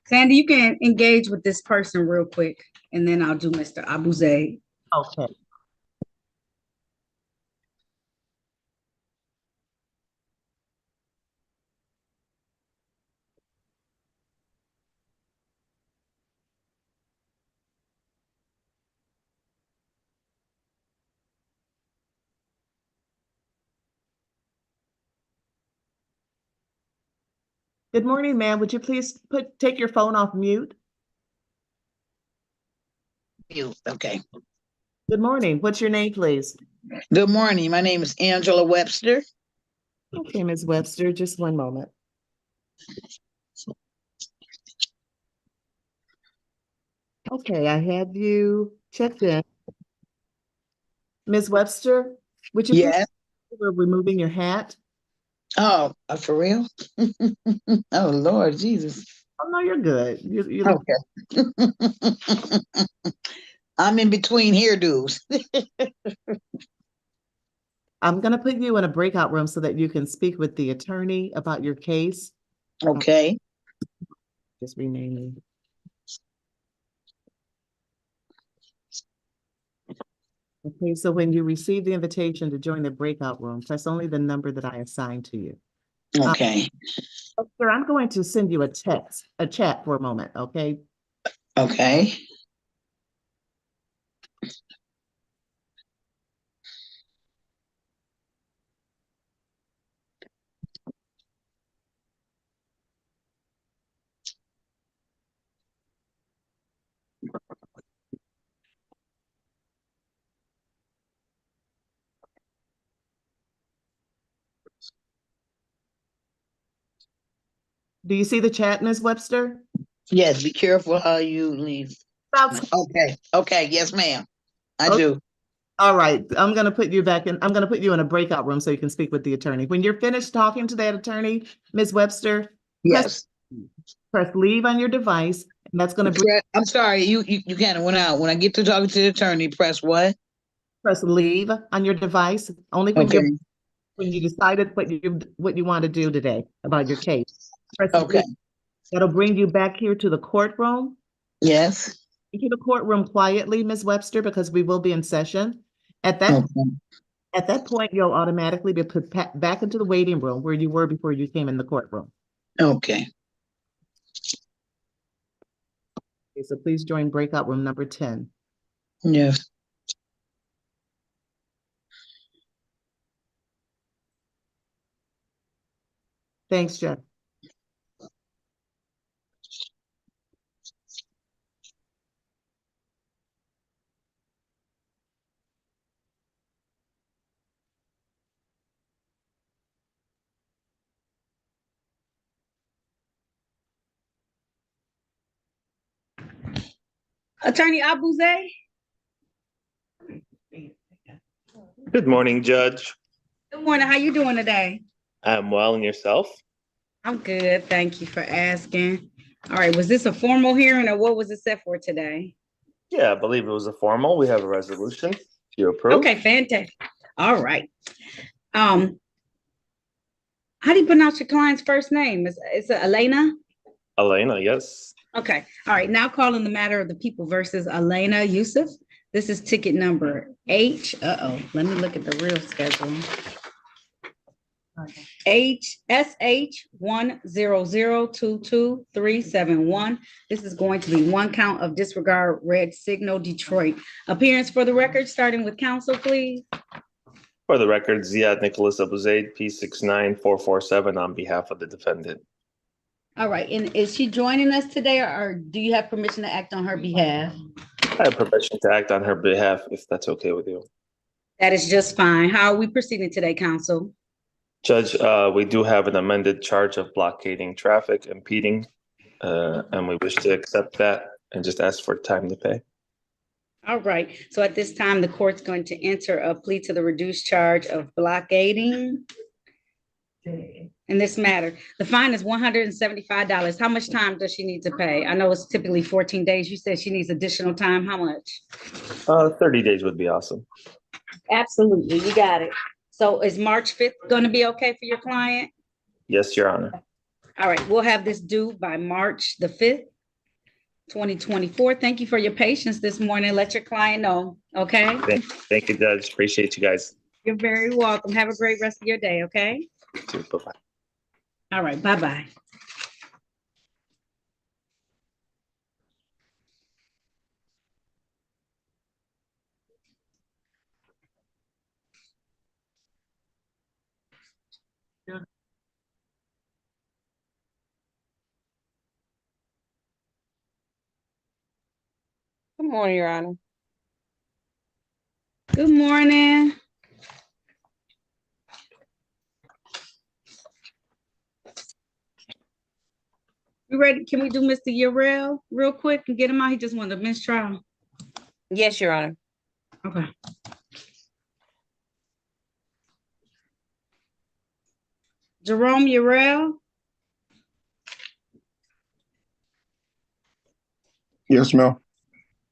Sandy, you can engage with this person real quick, and then I'll do Mr. Abuze. Okay. Good morning, ma'am. Would you please take your phone off mute? Okay. Good morning. What's your name, please? Good morning. My name is Angela Webster. Okay, Ms. Webster, just one moment. Okay, I have you checked in. Ms. Webster, would you please Yes. consider removing your hat? Oh, for real? Oh, Lord Jesus. Oh, no, you're good. You look Okay. I'm in between hairdos. I'm going to put you in a breakout room so that you can speak with the attorney about your case. Okay. Just renaming. Okay, so when you receive the invitation to join the breakout room, press only the number that I assigned to you. Okay. Sir, I'm going to send you a chat for a moment, okay? Okay. Do you see the chat, Ms. Webster? Yes, be careful how you leave. Okay. Okay. Yes, ma'am. I do. All right, I'm going to put you back in. I'm going to put you in a breakout room so you can speak with the attorney. When you're finished talking to that attorney, Ms. Webster, Yes. press leave on your device, and that's going to bring. I'm sorry, you kind of went out. When I get to talking to the attorney, press what? Press leave on your device only Okay. when you decided what you want to do today about your case. Press Okay. leave. That'll bring you back here to the courtroom. Yes. Into the courtroom quietly, Ms. Webster, because we will be in session. At that point, you'll automatically be put back into the waiting room where you were before you came in the courtroom. Okay. Okay, so please join breakout room number 10. Yes. Thanks, Jeff. Attorney Abuze. Good morning, Judge. Good morning. How you doing today? I'm well, and yourself? I'm good. Thank you for asking. All right. Was this a formal hearing or what was it set for today? Yeah, I believe it was a formal. We have a resolution. If you approve. Okay, fantastic. All right. How do you pronounce your client's first name? Is it Elena? Elena, yes. Okay. All right. Now calling the matter of the people versus Elena Yusuf. This is ticket number H. Let me look at the real schedule. HSH 100222371. This is going to be one count of disregard red signal Detroit. Appearance for the record, starting with counsel, please. For the record, Ziad Nicholas Abuzaid, P694447 on behalf of the defendant. All right. And is she joining us today or do you have permission to act on her behalf? I have permission to act on her behalf if that's okay with you. That is just fine. How are we proceeding today, counsel? Judge, we do have an amended charge of blockading traffic, impeding, and we wish to accept that and just ask for time to pay. All right. So at this time, the court's going to enter a plea to the reduced charge of blockading in this matter. The fine is $175. How much time does she need to pay? I know it's typically 14 days. You said she needs additional time. How much? 30 days would be awesome. Absolutely. You got it. So is March 5th going to be okay for your client? Yes, Your Honor. All right. We'll have this due by March the 5th. 2024. Thank you for your patience this morning. Let your client know, okay? Thank you, Judge. Appreciate you guys. You're very welcome. Have a great rest of your day, okay? You too. Bye-bye. All right, bye-bye. Good morning, Your Honor. Good morning. You ready? Can we do Mr. Urell real quick and get him out? He just wanted a mistrial. Yes, Your Honor. Okay. Jerome Urell. Yes, ma'am.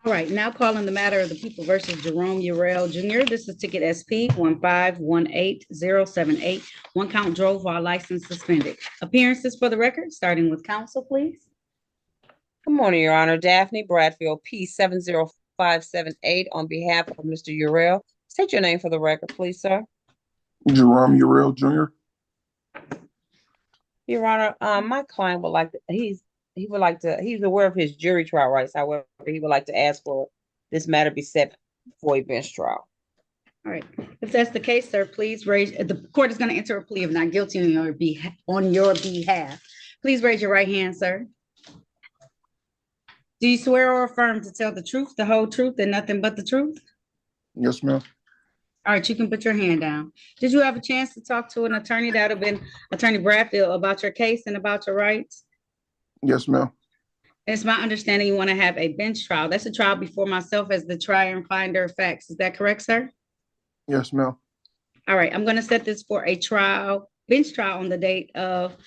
All right, now calling the matter of the people versus Jerome Urell Jr. This is ticket SP 1518078. One count drove while license suspended. Appearances for the record, starting with counsel, please. Good morning, Your Honor. Daphne Bradfield, P 70578, on behalf of Mr. Urell. State your name for the record, please, sir. Jerome Urell Jr. Your Honor, my client would like to, he's aware of his jury trial rights. However, he would like to ask for this matter be set for a bench trial. All right, if that's the case, sir, please raise, the court is going to enter a plea of not guilty on your behalf. Please raise your right hand, sir. Do you swear or affirm to tell the truth, the whole truth, and nothing but the truth? Yes, ma'am. All right, you can put your hand down. Did you have a chance to talk to an attorney? That would have been Attorney Bradfield about your case and about your rights? Yes, ma'am. It's my understanding you want to have a bench trial. That's a trial before myself as the trier and finder of facts. Is that correct, sir? Yes, ma'am. All right, I'm going to set this for a bench trial on the date of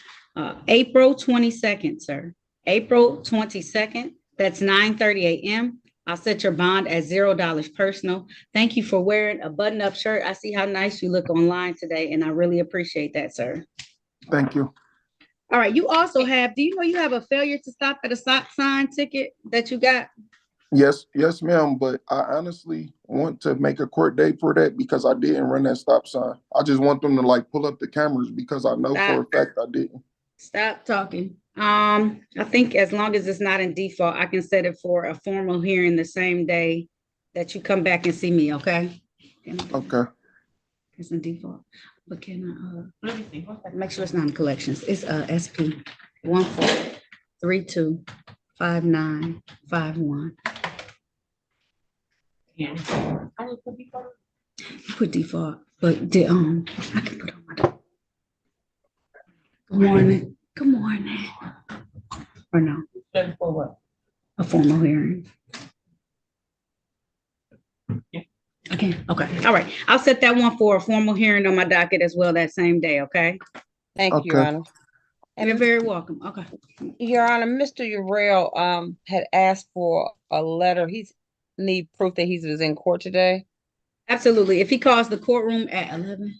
April 22nd, sir. April 22nd, that's 9:30 a.m. I'll set your bond at $0 personal. Thank you for wearing a button-up shirt. I see how nice you look online today, and I really appreciate that, sir. Thank you. All right, you also have, do you know you have a failure to stop at a stop sign ticket that you got? Yes, ma'am. But I honestly want to make a court date for that because I didn't run that stop sign. I just want them to like pull up the cameras because I know for a fact I didn't. Stop talking. I think as long as it's not in default, I can set it for a formal hearing the same day that you come back and see me, okay? Okay. It's in default. But can let me see. Make sure it's not in collections. It's SP 14325951. Yeah. Put default, but the I can put on my. Good morning. Good morning. Or no? For what? A formal hearing. Okay. Okay. All right. I'll set that one for a formal hearing on my docket as well that same day. Okay. Thank you, Your Okay. Honor. You're very welcome. Okay. Your Honor, Mr. Urell had asked for a letter. He's need proof that he was in court today. Absolutely. If he calls the courtroom at 11,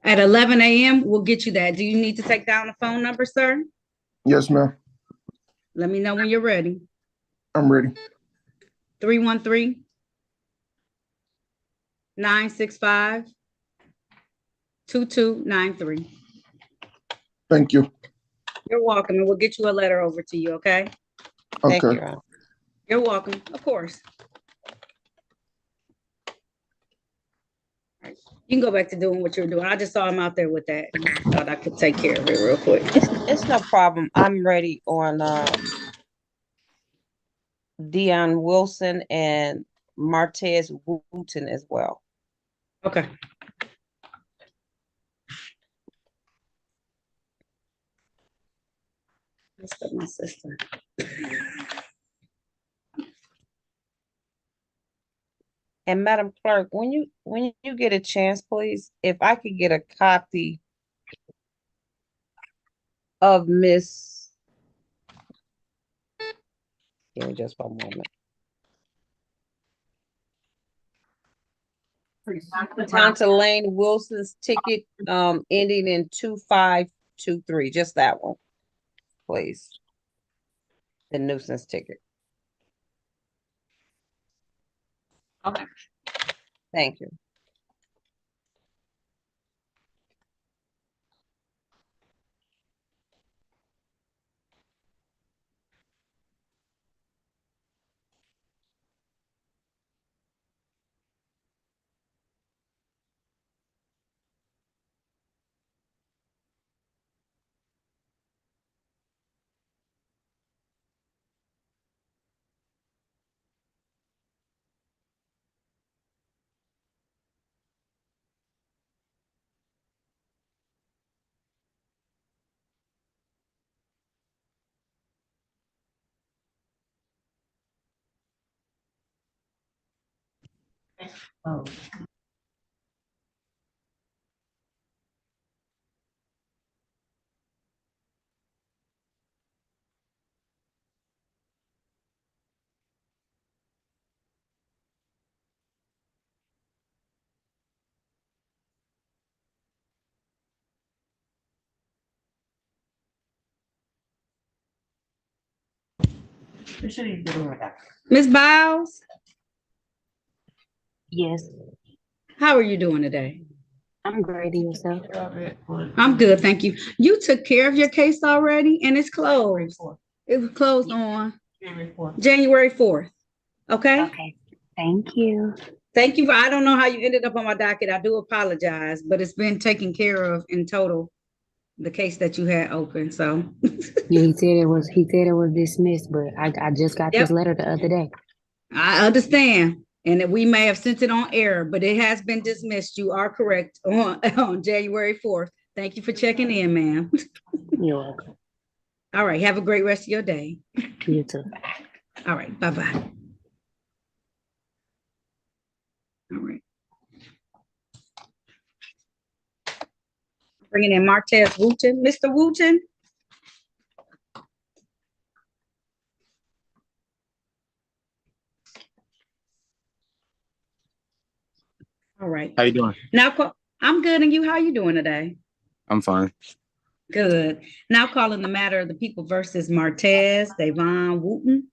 at 11 a.m., we'll get you that. Do you need to take down a phone number, sir? Yes, ma'am. Let me know when you're ready. I'm ready. 313-965-2293. Thank you. You're welcome, and we'll get you a letter over to you, okay? Thank you, Okay. Your Honor. You're welcome, of course. All right. You can go back to doing what you were doing. I just saw him out there with that. Thought I could take care of it real quick. It's no problem. I'm ready on Dion Wilson and Martez Wooten as well. Okay. Let's put my sister. And Madam Clerk, when you get a chance, please, if I could get a copy of Miss, give me just one moment. Tanta Lane Wilson's ticket ending in 2523, just that one, please. The nuisance ticket. Okay. Thank you. Oh. Ms. Biles, Yes, how are you doing today? I'm great. And yourself? I'm good, thank you. You took care of your case already and it's closed. It was closed on January 4th. Okay? Okay. Thank you. Thank you. I don't know how you ended up on my docket. I do apologize, but it's been taken care of in total, the case that you had open. So, Yeah, he said it was dismissed, but I just got this Yep. letter the other day. I understand. And that we may have sent it on error, but it has been dismissed. You are correct on January 4th. Thank you for checking in, ma'am. You're welcome. All right. Have a great rest of your day. You too. All right. Bye-bye. All right. Bringing in Martez Wooten. Mr. Wooten. All right. How you doing? Now, I'm good. And you, how you doing today? I'm fine. Good. Now calling the matter of the people versus Martez Davon Wooten.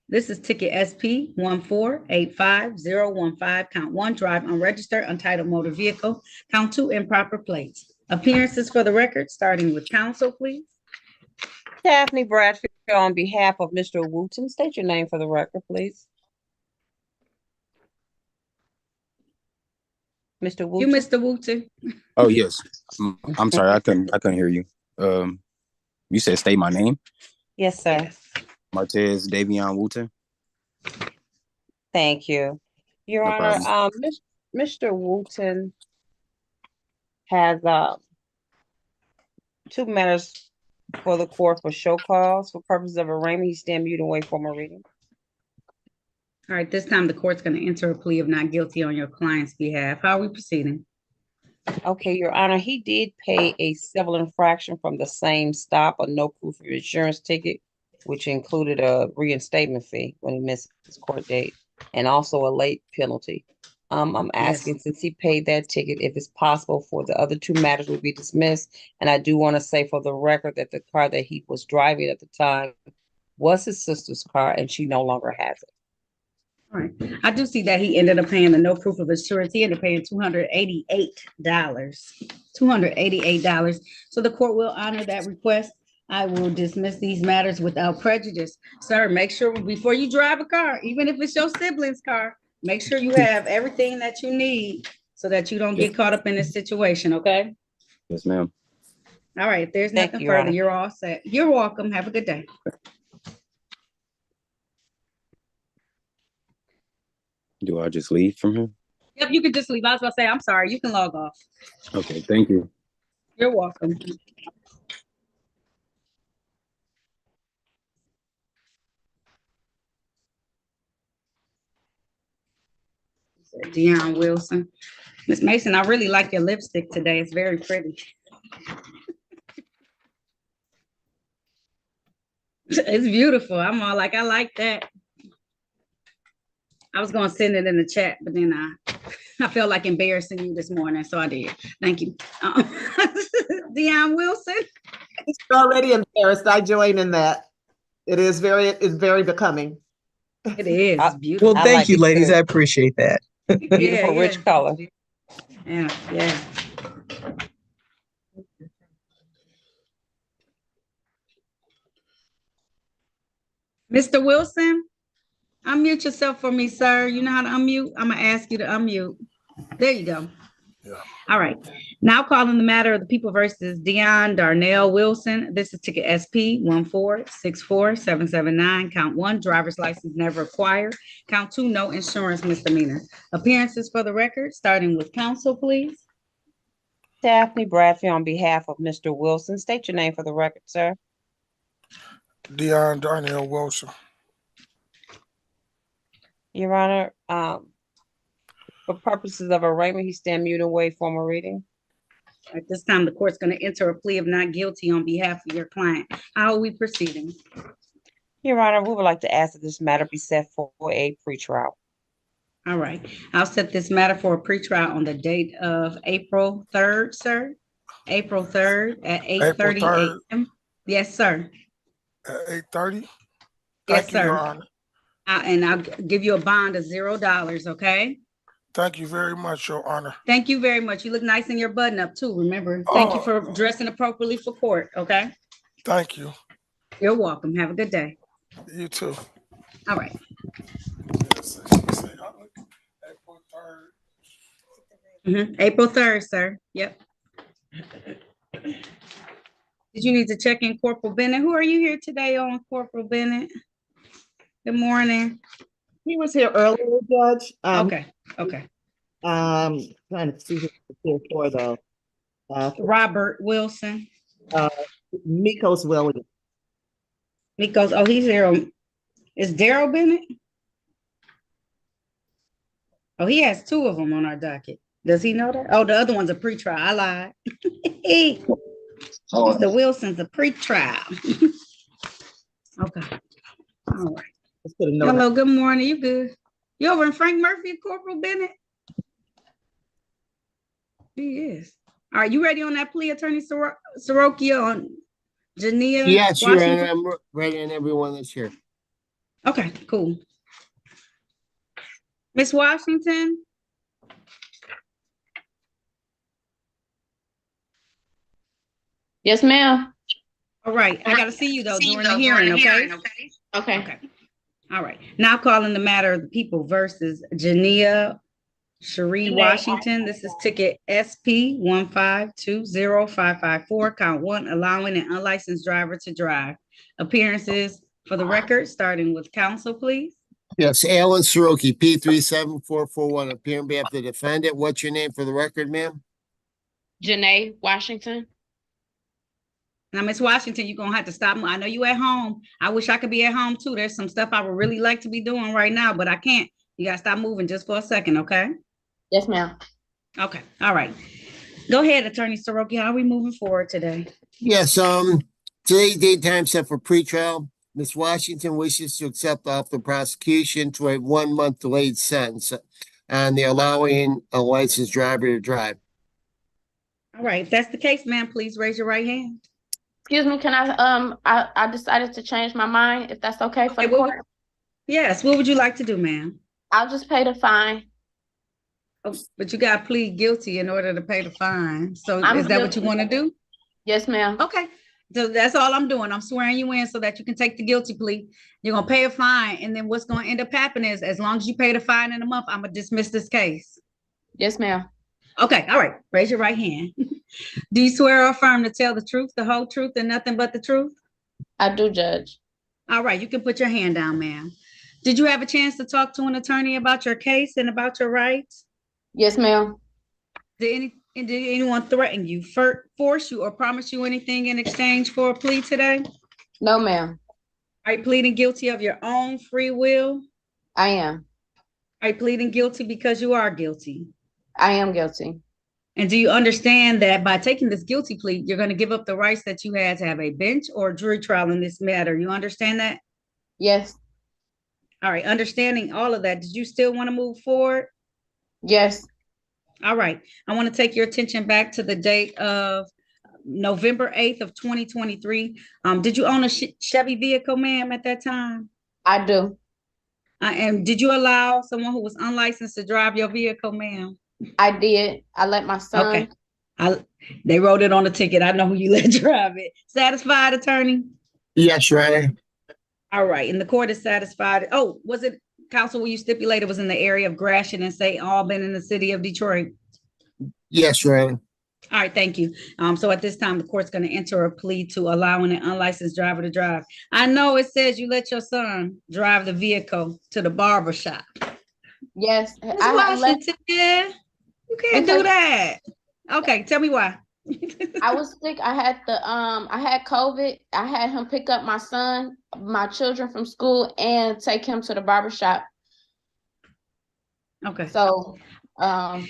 This is ticket SP 1485015. Count 1, drive unregistered, untitled motor vehicle. Count 2, improper plates. Appearances for the record, starting with counsel, please. Daphne Bradfield on behalf of Mr. Wooten. State your name for the record, please. Mr. You, Wooten. Mr. Wooten. Oh yes. I'm sorry, I couldn't hear you. You said state my name. Yes, sir. Martez Davion Wooten. Thank you. Your No Honor, problem. Mr. Wooten has two matters for the court for show cause. For purposes of arraignment, he stand mute and wait for my reading. All right, this time the court's going to enter a plea of not guilty on your client's behalf. How are we proceeding? Okay, Your Honor, he did pay a civil infraction from the same stop, a no proof of insurance ticket, which included a reinstatement fee when he missed his court date, and also a late penalty. I'm asking, since he paid that ticket, if it's possible for the other two matters will be dismissed. And I do want to say for the record that the car that he was driving at the time was his sister's car, and she no longer has it. All right. I do see that he ended up paying the no proof of insurance. He ended up paying $288. $288. So the court will honor that request. I will dismiss these matters without prejudice. Sir, make sure before you drive a car, even if it's your sibling's car, make sure you have everything that you need so that you don't get caught up in this situation, okay? Yes, ma'am. All right. If there's Thank nothing you, Your further, Honor. you're all set. You're welcome. Have a good day. Do I just leave from here? Yep, you can just leave. I was gonna say, I'm sorry. You can log off. Okay, thank you. You're welcome. Deion Wilson. Miss Mason, I really like your lipstick today. It's very pretty. It's beautiful. I'm all like, I like that. I was gonna send it in the chat, but then I felt like embarrassing you this morning, so I did. Thank you. Deion Wilson. He's already embarrassed. I join in that. It's very becoming. It is I- beautiful. I like it too. appreciate that. Beautiful, rich color. Yeah, yeah. Mr. Wilson, unmute yourself for me, sir. You know how to unmute? I'm gonna ask you to unmute. There you go. Yeah. All right. Now calling the matter of the people versus Dion Darnell Wilson. This is ticket SP 1464779. Count 1, driver's license never acquired. Count 2, no insurance misdemeanor. Appearances for the record, starting with counsel, please. Daphne Bradford on behalf of Mr. Wilson. State your name for the record, sir. Dion Darnell Wilson. Your Honor, for purposes of arraignment, he stand mute and waive formal reading. At this time, the court's going to enter a plea of not guilty on behalf of your client. How are we proceeding? Your Honor, we would like to ask that this matter be set for a pretrial. All right. I'll set this matter for a pretrial on the date of April 3rd, sir. April 3rd at 8:30 a.m. Yes, sir. At 8:30? Yes, Thank you, Your sir. Honor. And I'll give you a bond of $0, okay? Thank you very much, Your Honor. Thank you very much. You look nice in your button up too, remember? Thank you for dressing appropriately for court, okay? Thank you. You're welcome. Have a good day. You too. All right. April 3rd, sir. Yep. Did you need to check in Corporal Bennett? Who are you here today on, Corporal Bennett? Good morning. He was here earlier, Judge. Okay, okay. Trying to see who was here for though. Robert Wilson. Mikos Williams. Mikos, oh, he's here. Is Daryl Bennett? Oh, he has 2 of them on our docket. Does he know that? Oh, the other one's a pretrial. I lied. The Wilson's a pretrial. Okay. All right. Hello, good morning. You good? You over in Frank Murphy, Corporal Bennett? He is. All right, you ready on that plea, Attorney Sorokia, on Jania? Yes, Your Washington? Honor, I'm ready on everyone that's here. Okay, cool. Miss Washington? Yes, ma'am. All right, I gotta see you though during the hearing, okay? Okay. All right, now calling the matter of the people versus Jania Cherie Washington. This is ticket SP 1520554, count 1, allowing an unlicensed driver to drive. Appearances for the record, starting with counsel, please. Yes, Alan Soroki, P374441, appearing on behalf of the defendant. What's your name for the record, ma'am? Janae Washington. Now, Miss Washington, you're gonna have to stop. I know you at home. I wish I could be at home too. There's some stuff I would really like to be doing right now, but I can't. You gotta stop moving just for a second, okay? Yes, ma'am. Okay, all right. Go ahead, Attorney Soroki. How are we moving forward today? Yes, today's date time set for pretrial. Ms. Washington wishes to accept off the prosecution to a 1-month delayed sentence on the allowing a licensed driver to drive. All right, if that's the case, ma'am, please raise your right hand. Excuse me, can I decided to change my mind, if that's okay for the court? Yes, what would you like to do, ma'am? I'll just pay the fine. Oh, but you got to plead guilty in order to pay the fine. So I'm is that what guilty. you want to do? Yes, ma'am. Okay, so that's all I'm doing. I'm swearing you in so that you can take the guilty plea. You're gonna pay a fine, and then what's gonna end up happening is, as long as you pay the fine in a month, I'm gonna dismiss this case. Yes, ma'am. Okay, all right. Raise your right hand. Do you swear or affirm to tell the truth, the whole truth, and nothing but the truth? I do, Judge. All right, you can put your hand down, ma'am. Did you have a chance to talk to an attorney about your case and about your rights? Yes, ma'am. Did anyone threaten you, force you, or promise you anything in exchange for a plea today? No, ma'am. Are you pleading guilty of your own free will? I am. Are you pleading guilty because you are guilty? I am guilty. And do you understand that by taking this guilty plea, you're going to give up the rights that you had to have a bench or jury trial in this matter? You understand that? Yes. All right. Understanding all of that, did you still want to move forward? Yes. All right. I want to take your attention back to the date of November 8th of 2023. Did you own a Chevy vehicle, ma'am, at that time? I do. And did you allow someone who was unlicensed to drive your vehicle, ma'am? I did. I let my Okay. son. They wrote it on the ticket. I know who you let drive it. Satisfied, attorney? Yes, Your Honor. All right, and the court is satisfied. Oh, was it, counsel, will you stipulate it was in the area of Gratiot and St. Albans in the city of Detroit? Yes, Your Honor. All right, thank you. So at this time, the court's going to enter a plea to allowing an unlicensed driver to drive. I know it says you let your son drive the vehicle to the barber shop. Yes, Ms. I let. Washington, you can't do that. Okay, tell me why. I was sick. I had COVID. I had him pick up my son, my children from school, and take him to the barbershop. Okay. So I'm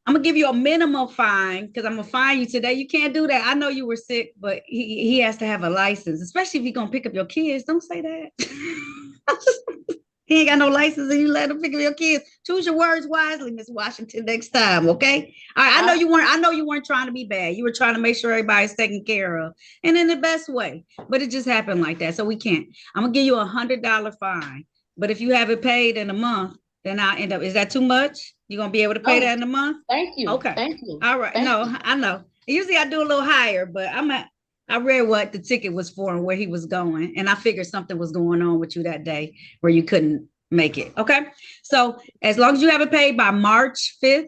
gonna give you a minimum fine because I'm gonna fine you today. You can't do that. I know you were sick, but he has to have a license, especially if he's gonna pick up your kids. Don't say that. He ain't got no license and you let him pick up your kids. Choose your words wisely, Miss Washington, next time, okay? All right, I know you weren't trying to be bad. You were trying to make sure everybody's taken care of and in the best way, but it just happened like that. So we can't. I'm gonna give you $100 fine. But if you have it paid in a month, then I'll end up, is that too much? You're gonna be able to pay that in a month? Thank you. Okay. Thank you. All right. I know. Usually I do a little higher, but I read what the ticket was for and where he was going. And I figured something was going on with you that day where you couldn't make it. Okay. So as long as you have it paid by March 5th,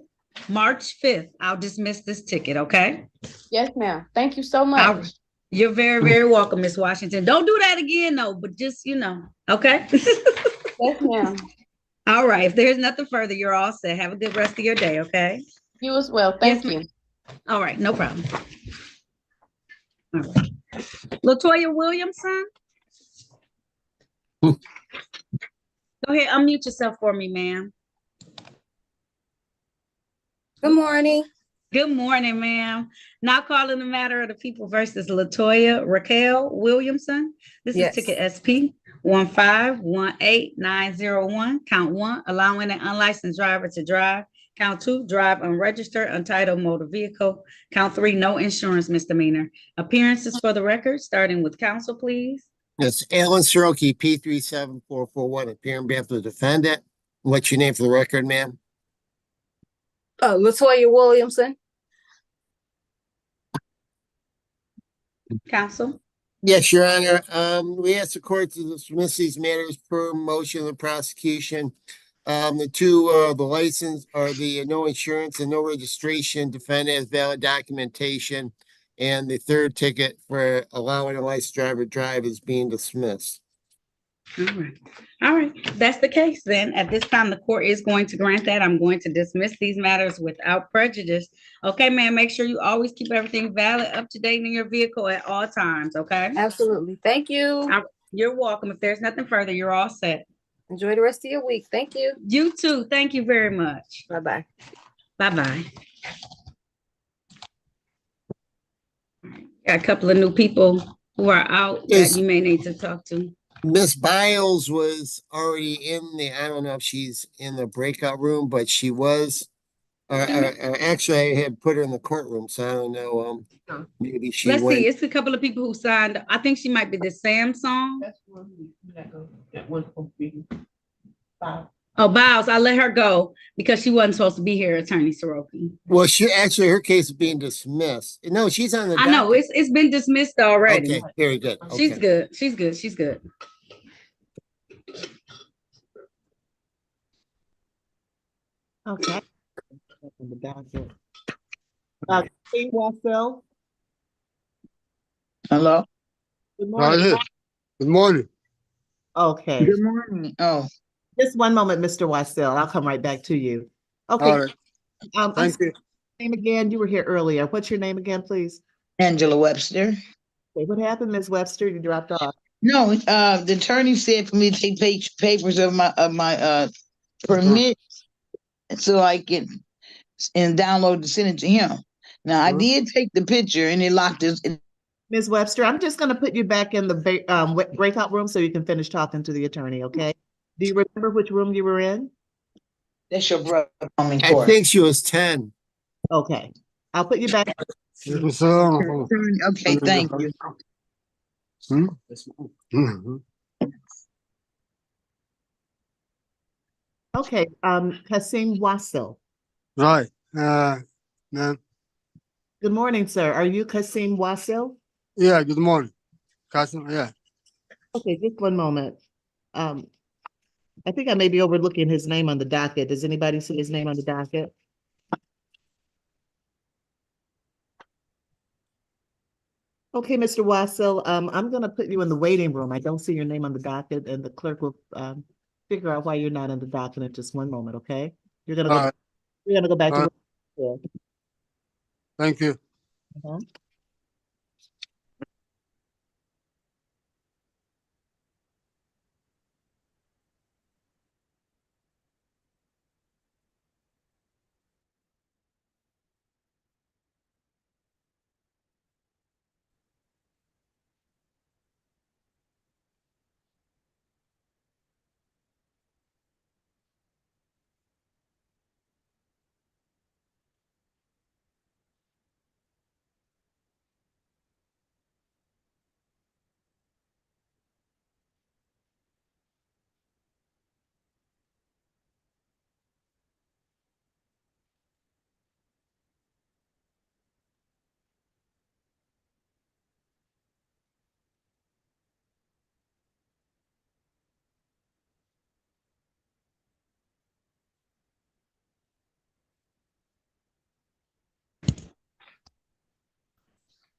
I'll dismiss this ticket. Okay. Yes, ma'am. Thank you so much. You're very, very welcome, Miss Washington. Don't do that again, though, but just, okay. Yes, ma'am. All right. If there's nothing further, you're all set. Have a good rest of your day. Okay. You as well. Thank you. All right. No problem. All right. Latoya Williamson. Go ahead. Unmute yourself for me, ma'am. Good morning. Good morning, ma'am. Now calling the matter of the people versus Latoya Raquel Williamson. This is ticket SP 1518901. Count 1, allowing an unlicensed driver to drive. Count 2, drive unregistered, untitled motor vehicle. Count 3, no insurance misdemeanor. Appearances for the record, starting with counsel, please. It's Alan Soroki, P37441, appearing on behalf of the defendant. What's your name for the record, ma'am? Latoya Williamson. Counsel. Yes, Your Honor. We ask the court to dismiss these matters per motion of the prosecution. The two, the license or the no insurance and no registration, defendant has valid documentation. And the third ticket for allowing a licensed driver to drive is being dismissed. All right. That's the case then. At this time, the court is going to grant that. I'm going to dismiss these matters without prejudice. Okay, ma'am, make sure you always keep everything valid, up to date in your vehicle at all times, okay? Absolutely. Thank you. You're welcome. If there's nothing further, you're all set. Enjoy the rest of your week. Thank you. You too. Thank you very much. Bye-bye. Bye-bye. Got a couple of new people who are out that you may need to talk to. Miss Biles was already in I don't know if she's in the breakout room, but she was. Actually, I had put her in the courtroom, so I don't know. Maybe she Let's went. see. It's a couple of people who signed. I think she might be the Samsung. Oh, Biles, I let her go because she wasn't supposed to be here, Attorney Soroki. Well, her case is being dismissed. No, she's on the I know it's been dismissed already. Okay, very good. Okay. She's good. She's good. She's good. Okay. Hey, Wassell. Hello. Good morning. Good morning. Okay. Good morning. Oh, Just one moment, Mr. Wassell. I'll come right back to you. Okay. All right. Thank you. Name again. You were here earlier. What's your name again, please? Angela Webster. Okay, what happened, Ms. Webster? You dropped off. No, the attorney said for me to take papers of my permit so I can download and send it to him. Now I did take the picture and it locked us. Ms. Webster, I'm just going to put you back in the breakout room so you can finish talking to the attorney, okay? Do you remember which room you were in? That's your brother. I think she was 10. Okay. I'll put you back. Okay, thank you. Okay, Kasim Wasil. Right. Then, Good morning, sir. Are you Kasim Wasil? yeah, good morning. Cousin, yeah. Okay, just one moment. I think I may be overlooking his name on the docket. Does anybody see his name on the docket? Okay, Mr. Wasil, I'm gonna put you in the waiting room. I don't see your name on the docket, and the clerk will figure out why you're not in the docket in just one moment, okay? You're gonna All go, right. you're gonna go back All to right. work. Thank you. Uh-huh.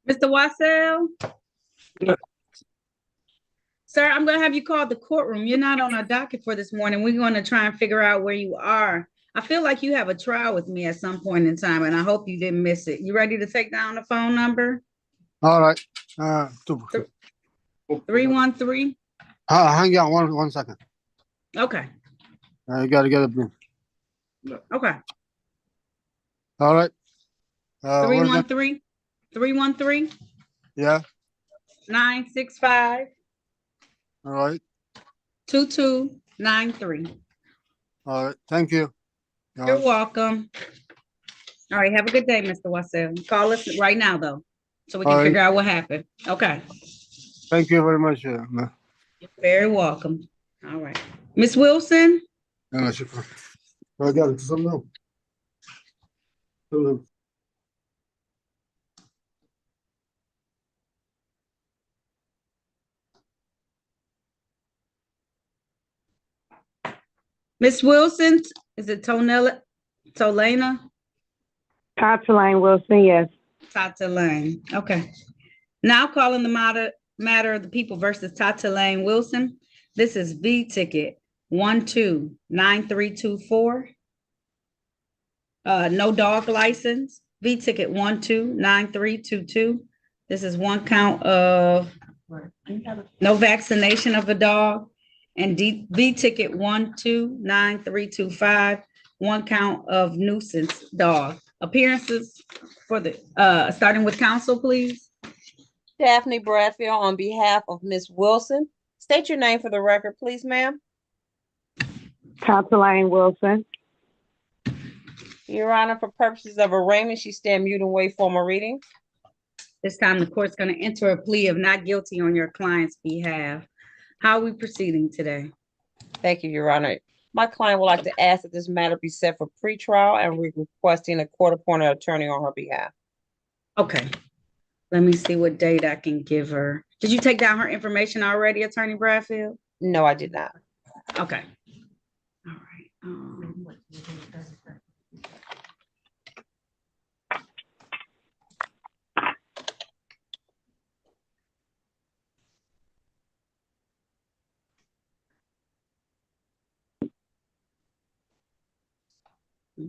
Mr. Wassell? Sir, I'm gonna have you call the courtroom. You're not on our docket for this morning. We're gonna try and figure out where you are. I feel like you have a trial with me at some point in time, and I hope you didn't miss it. You ready to take down the phone number? All right. 313? Hang on one second. Okay, I gotta get a pen. okay. All right. What is that? 313? 313? Yeah. 965 All right. 2293. All right. Thank you. You're welcome. All right, have a good day, Mr. Wassell. Call us right now, though, so we can All right. figure out what happened. Okay, Thank you very much. ma'am. you're very welcome. All right. Miss Wilson? يلا شكرا. رجال اتصلوا. تمام. Miss Wilson, is it Tolena? Lane Wilson, yes. Tata Lane. Okay. Now calling the matter of the people versus Tata Lane Wilson. This is V ticket 129324. No dog license. V ticket 129322. This is one count of no vaccination of a dog. And V ticket 129325. One count of nuisance dog. Appearances for the starting with counsel, please. Daphne Bradfield on behalf of Miss Wilson. State your name for the record, please, ma'am. Lane Wilson. Your Honor, for purposes of arraignment, she stand mute and wait for my reading. This time the court's going to enter a plea of not guilty on your client's behalf. How are we proceeding today? Thank you, Your Honor. My client would like to ask that this matter be set for pretrial, and we're requesting a court-appointed attorney on her behalf. Okay. Let me see what date I can give her. Did you take down her information already, Attorney Bradfield? No, I did not. Okay. All right.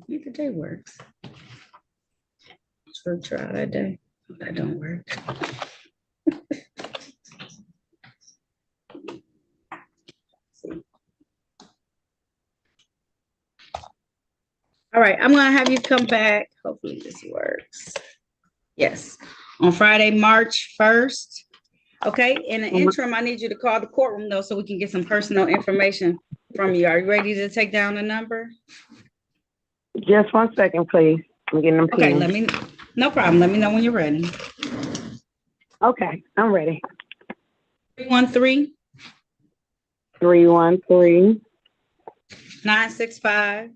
Maybe the day works. Let's go try that day. That don't work. All right, I'm gonna have you come back. Hopefully this works. Yes, on Friday, March 1st. Okay, in the interim, I need you to call the courtroom though, so we can get some personal information from you. Are you ready to take down the number? Just 1 second, please. I'm getting them Okay, pins. No problem. Let me know when you're ready. Okay, I'm ready. 313 313 965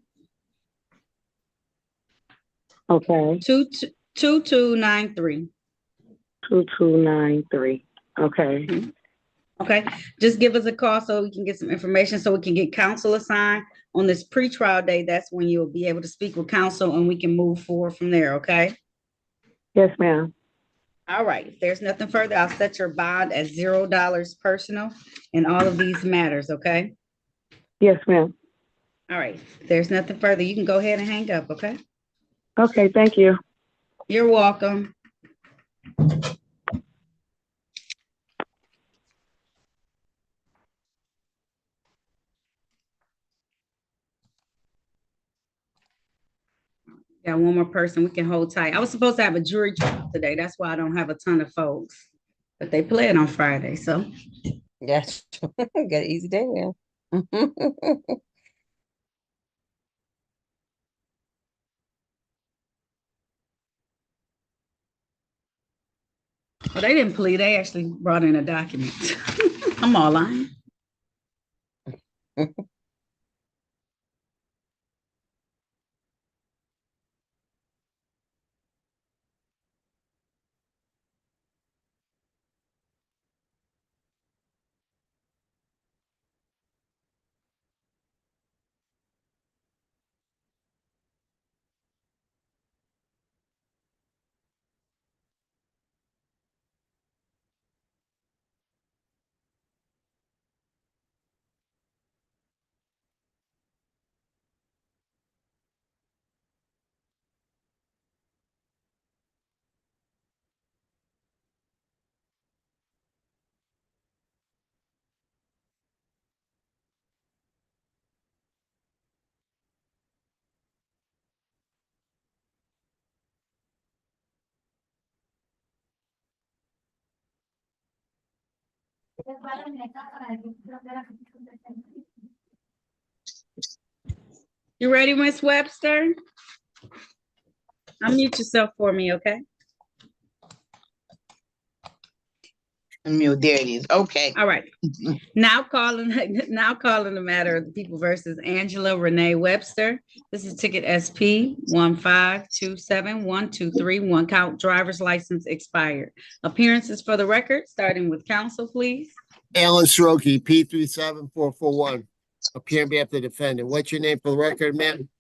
Okay, 2293. 2293. Okay. Okay, just give us a call so we can get some information, so we can get counsel assigned on this pretrial day. That's when you'll be able to speak with counsel and we can move forward from there, okay? Yes, ma'am. All right, if there's nothing further, I'll set your bond at $0 personal in all of these matters, okay? Yes, ma'am. All right, if there's nothing further, you can go ahead and hang up, okay? Okay, thank you. You're welcome. Got one more person we can hold tight. I was supposed to have a jury trial today. That's why I don't have a ton of folks. But they play it on Friday, so. Yes. Got an easy day now. Well, they didn't plead. They actually brought in a document. I'm all lying. You ready, Miss Webster? Unmute yourself for me, okay? There it is. Okay. All right. Now calling the matter of the people versus Angela Renee Webster. This is ticket SP 1527123. Count driver's license expired. Appearances for the record, starting with counsel, please. Alan Soroki, P37441. Appearing on behalf of the defendant. What's your name for the record, ma'am?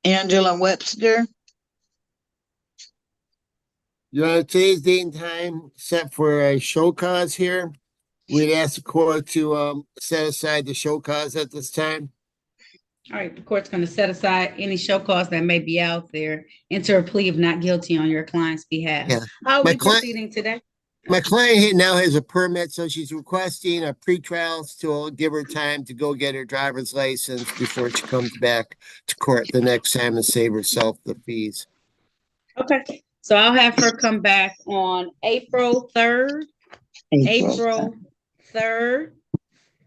Angela Webster. Your Honor, today's date and time set for a show cause here. We'd ask the court to set aside the show cause at this time. All right, the court's going to set aside any show cause that may be out there, enter a plea of not guilty on your client's behalf. Yeah. How are My we client- proceeding today? My client now has a permit, so she's requesting a pretrial to give her time to go get her driver's license before she comes back to court the next time and save herself the fees. Okay, so I'll have her come back on April 3rd. April 3rd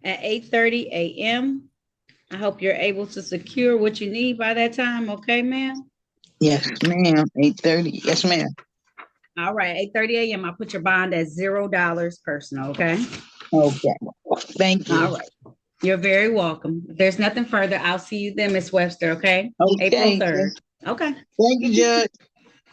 at 8:30 a.m. I hope you're able to secure what you need by that time, okay, ma'am? Yes, ma'am. 8:30. Yes, ma'am. All right, 8:30 a.m. I'll put your bond at $0 personal, okay? Okay. Thank you. All right. You're very welcome. If there's nothing further, I'll see you then, Miss Webster, okay? Okay. April 3rd. Okay. Thank you, Judge.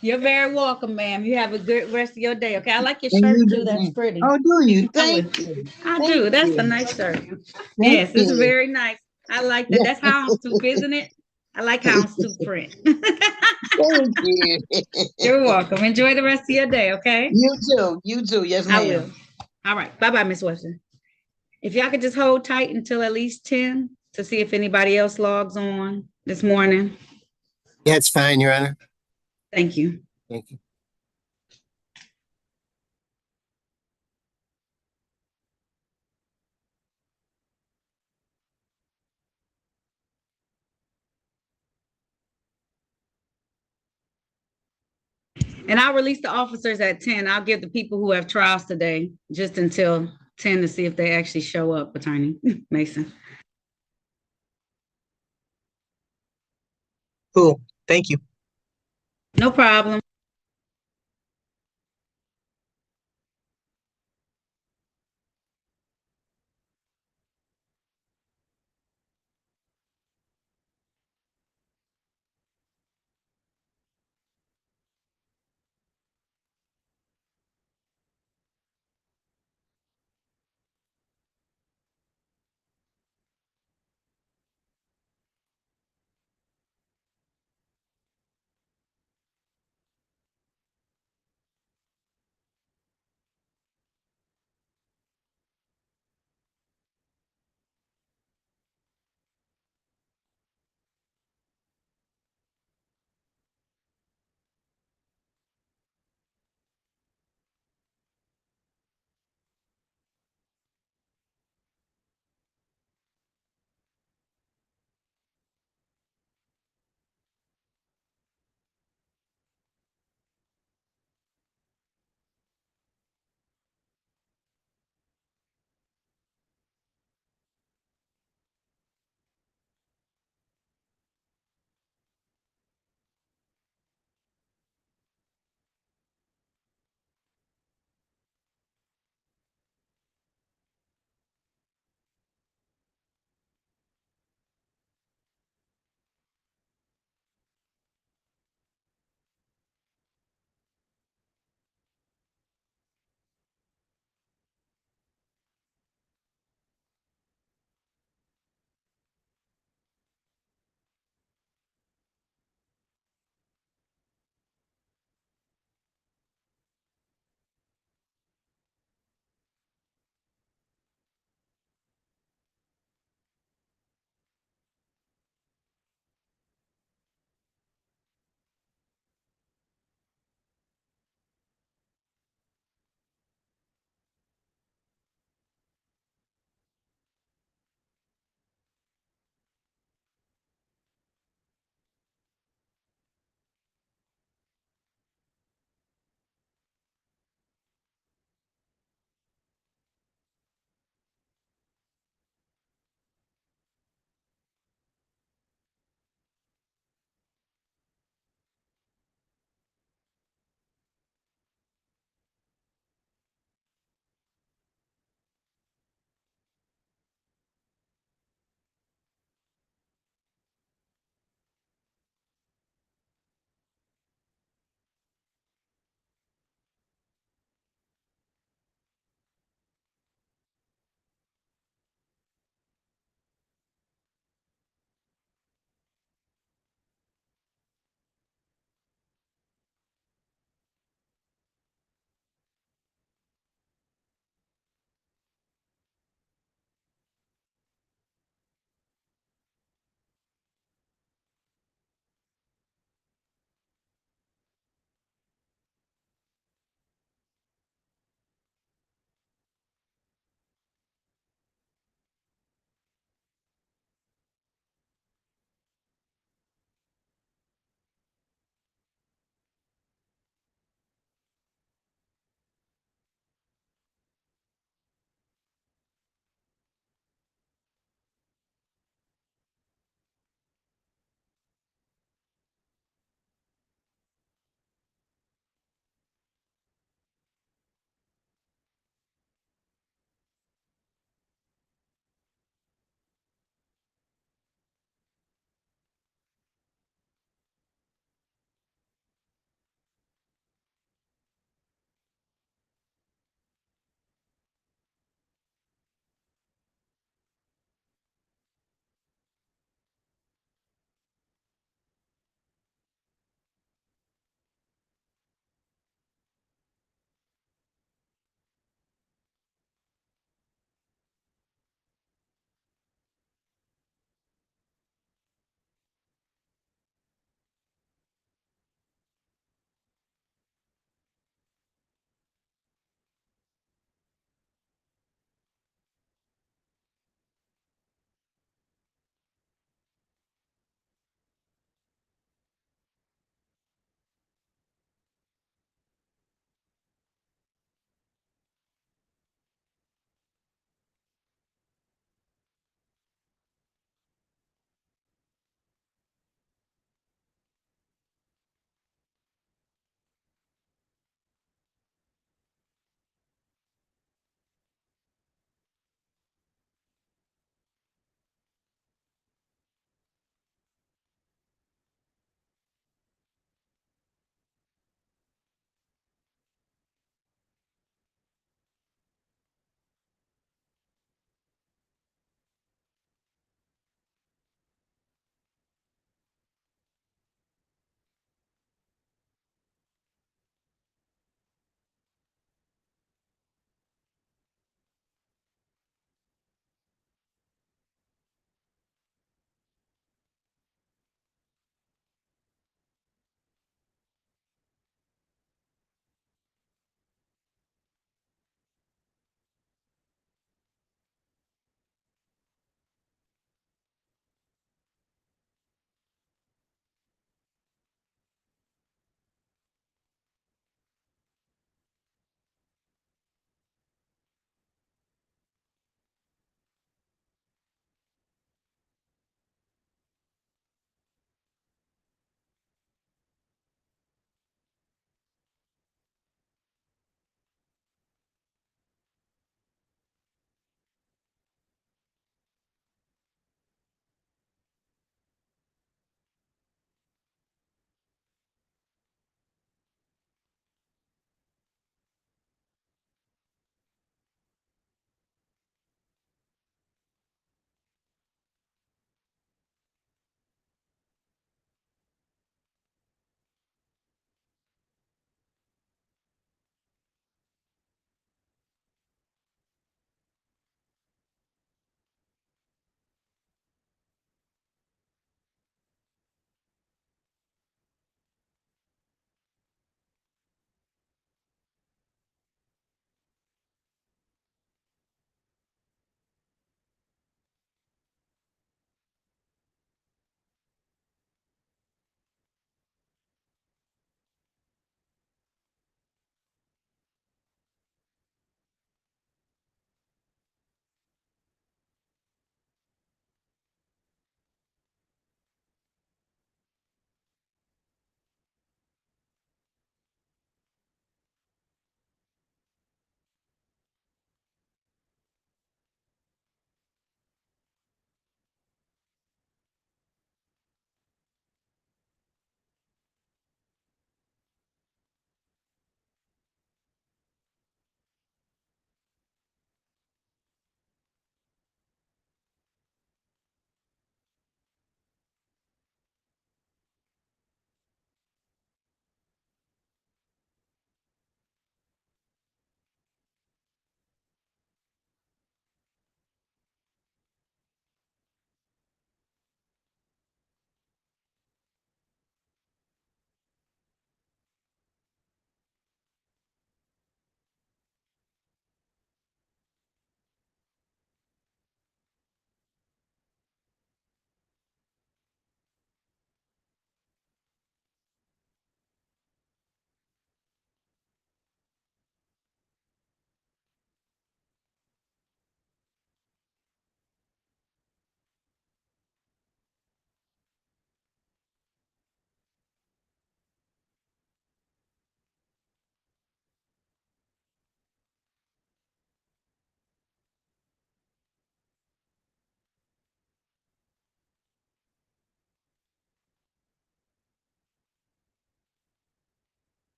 You're very welcome, ma'am. You have a good rest of your day, okay? I like your And shirt you too. do, That's ma'am. pretty. Oh, do you? I Thank will. you. I Thank do. That's you. a nice shirt. Thank Yes, this is you. very nice. I like that. That's houndstooth, isn't it? I like houndstooth print. Thank you. You're welcome. Enjoy the rest of your day, okay? You too. You too. Yes, ma'am. I will. All right. Bye-bye, Miss Webster. If y'all could just hold tight until at least 10 to see if anybody else logs on this morning. That's fine, Your Honor. Thank you. Thank you. And I'll release the officers at 10. I'll give the people who have trials today just until 10 to see if they actually show up, Attorney Mason. Cool. Thank you. No problem.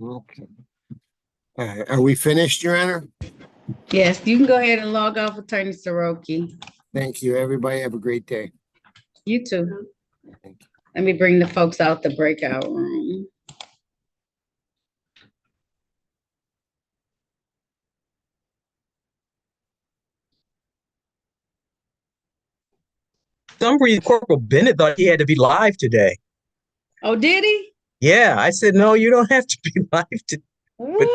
Okay. Are we finished, Your Honor? Yes, you can go ahead and log off, Attorney Soroki. Thank you. Everybody have a great day. You too. Thank you. Let me bring the folks out the breakout room. Some reason Corporal Bennett thought he had to be live today. Oh, did he? Yeah, I said, no, you don't have to be live today. But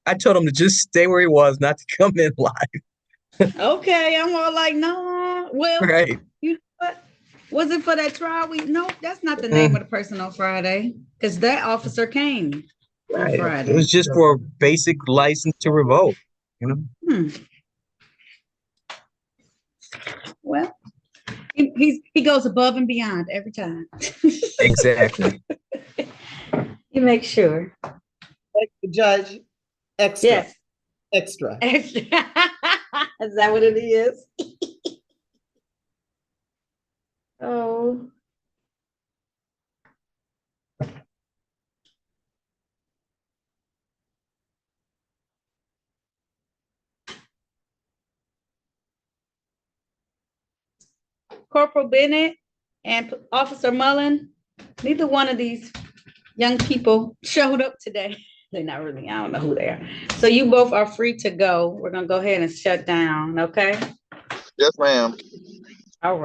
I told him to just stay where he was, not to come in live. Okay, I'm all like, no. Well, Right. you know what? Was it for that trial week? No, that's not the name of the person on Friday, because that officer came on Right. Friday. It was just for a basic license to revoke, you know? Well, he goes above and beyond every time. Exactly. You make sure. Like the judge, extra, Yes. extra. Is that what it is? Oh. Corporal Bennett and Officer Mullen, neither one of these young people showed up today. They're not really, I don't know who they are. So you both are free to go. We're gonna go ahead and shut down, okay? Yes, ma'am. All right.